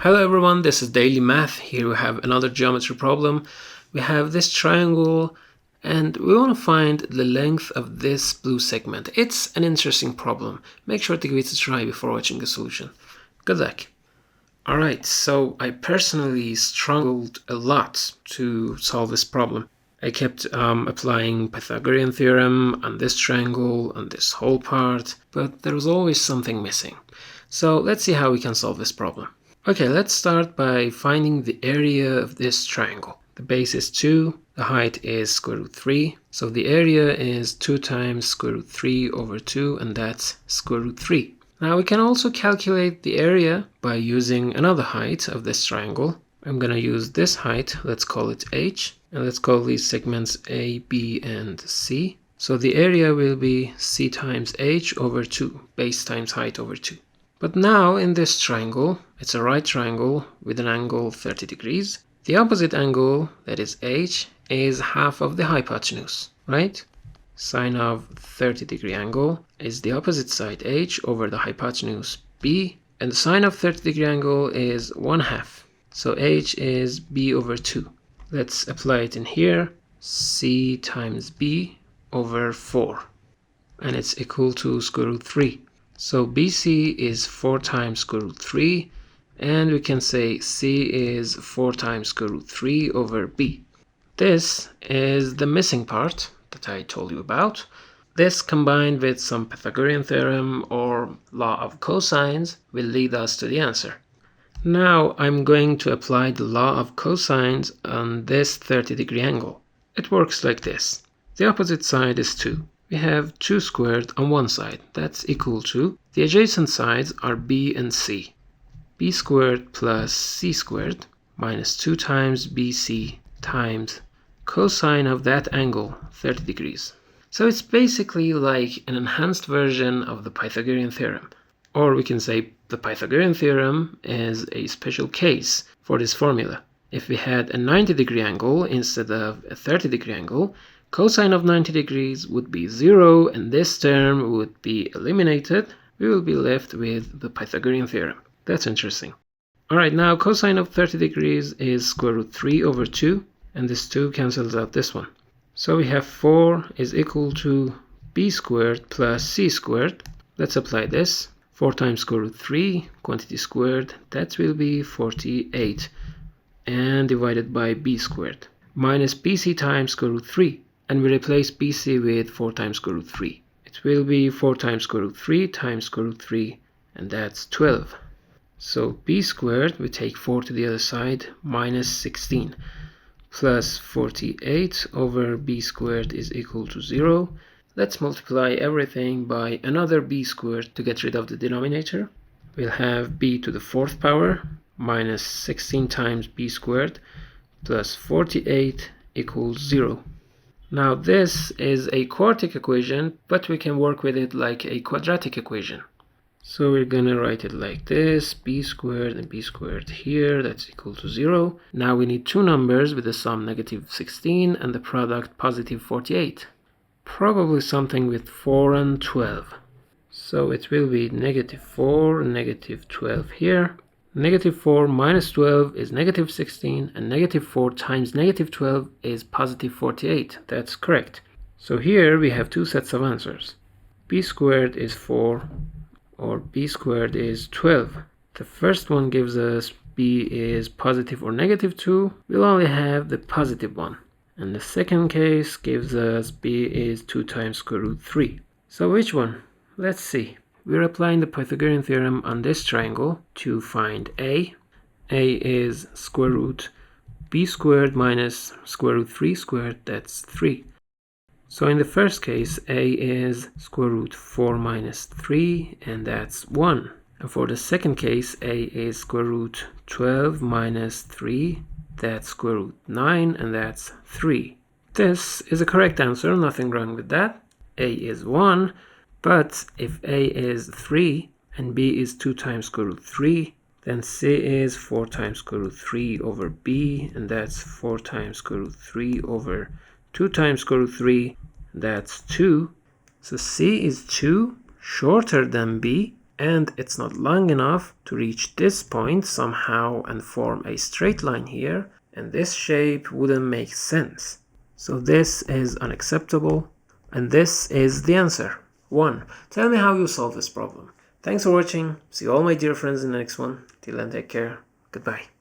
Hello everyone, this is Daily Math. Here we have another geometry problem. We have this triangle and we want to find the length of this blue segment. It's an interesting problem. Make sure to give it a try before watching the solution. Good luck. Alright, so I personally struggled a lot to solve this problem. I kept applying Pythagorean theorem on this triangle, on this whole part, but there was always something missing. So let's see how we can solve this problem. Okay, let's start by finding the area of this triangle. The base is 2, the height is square root 3, so the area is 2 times square root 3 over 2, and that's square root 3. Now we can also calculate the area by using another height of this triangle. I'm gonna use this height, let's call it h, and let's call these segments A, B, and C. So the area will be c times h over 2, base times height over 2. But now in this triangle, it's a right triangle with an angle 30 degrees. The opposite angle, that is h, is half of the hypotenuse, right? Sine of 30-degree angle is the opposite side h over the hypotenuse b, and the sine of 30-degree angle is 1/2. So h is b over 2. Let's apply it in here. C times b over 4, and it's equal to square root 3. So BC is 4 times square root 3, and we can say C is 4 times square root 3 over B. This is the missing part that I told you about. This combined with some Pythagorean theorem or law of cosines will lead us to the answer. Now I'm going to apply the law of cosines on this 30-degree angle. It works like this. The opposite side is 2. We have 2 squared on one side, that's equal to, the adjacent sides are b and c. B squared plus c squared minus 2 times bc times cosine of that angle, 30 degrees. So it's basically like an enhanced version of the Pythagorean theorem. Or we can say the Pythagorean theorem is a special case for this formula. If we had a 90-degree angle instead of a 30-degree angle, cosine of 90 degrees would be 0 and this term would be eliminated. We will be left with the Pythagorean theorem. That's interesting. Alright, now cosine of 30 degrees is square root 3 over 2, and this 2 cancels out this one. So we have 4 is equal to b squared plus c squared. Let's apply this. 4 times square root 3, quantity squared, that will be 48, and divided by b squared, minus bc times square root 3. And we replace bc with 4 times square root 3. It will be 4 times square root 3 times square root 3, and that's 12. So b squared, we take 4 to the other side, minus 16, plus 48 over b squared is equal to 0. Let's multiply everything by another b squared to get rid of the denominator. We'll have b to the 4th power, minus 16 times b squared, plus 48 equals 0. Now this is a quartic equation, but we can work with it like a quadratic equation. So we're gonna write it like this, b squared and b squared here, that's equal to 0. Now we need two numbers with the sum negative 16 and the product positive 48. Probably something with 4 and 12. So it will be negative 4 and negative 12 here. Negative 4 minus 12 is negative 16, and negative 4 times negative 12 is positive 48. That's correct. So here we have two sets of answers. B squared is 4, or B squared is 12. The first one gives us B is positive or negative 2. We'll only have the positive one. And the second case gives us B is 2 times square root 3. So which one? Let's see. We're applying the Pythagorean theorem on this triangle to find A. A is square root b squared minus square root 3 squared, that's 3. So in the first case, A is square root 4 minus 3, and that's 1. And for the second case, A is square root 12 minus 3, that's square root 9, and that's 3. This is a correct answer, nothing wrong with that. A is 1. But if A is 3 and B is 2 times square root 3, then C is 4 times square root 3 over B, and that's 4 times square root 3 over 2 times square root 3, that's 2. So C is 2, shorter than B, and it's not long enough to reach this point somehow and form a straight line here, and this shape wouldn't make sense. So this is unacceptable, and this is the answer. 1. Tell me how you solve this problem. Thanks for watching. See all my dear friends in the next one. Till then, take care. Goodbye.